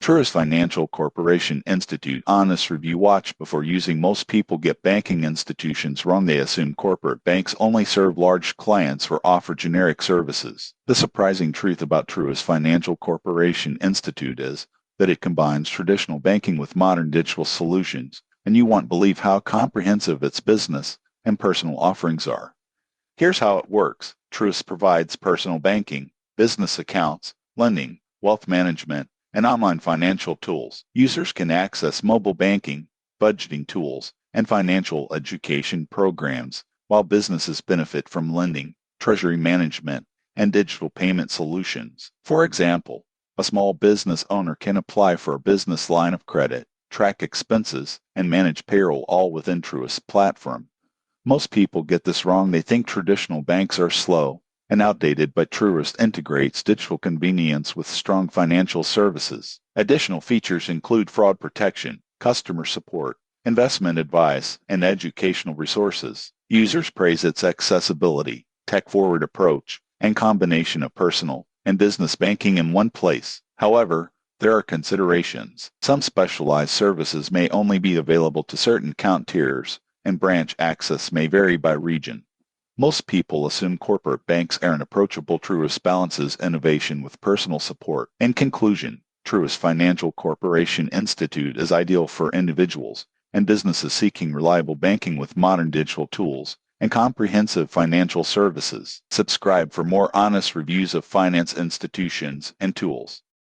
Truist Financial Corporation Institute Honest Review. Watch before using. Most people get banking institutions wrong. They assume corporate banks only serve large clients or offer generic services. The surprising truth about Truist Financial Corporation Institute is that it combines traditional banking with modern digital solutions, and you won't believe how comprehensive its business and personal offerings are. Here's how it works. Truist provides personal banking, business accounts, lending, wealth management, and online financial tools. Users can access mobile banking, budgeting tools, and financial education programs, while businesses benefit from lending, treasury management, and digital payment solutions. For example, a small business owner can apply for a business line of credit, track expenses, and manage payroll all within Truist's platform. Most people get this wrong. They think traditional banks are slow and outdated, but Truist integrates digital convenience with strong financial services. Additional features include fraud protection, customer support, investment advice, and educational resources. Users praise its accessibility, tech-forward approach, and combination of personal and business banking in one place. However, there are considerations. Some specialized services may only be available to certain account tiers, and branch access may vary by region. Most people assume corporate banks aren't approachable. Truist balances innovation with personal support. In conclusion, Truist Financial Corporation Institute is ideal for individuals and businesses seeking reliable banking with modern digital tools and comprehensive financial services. Subscribe for more honest reviews of finance institutions and tools.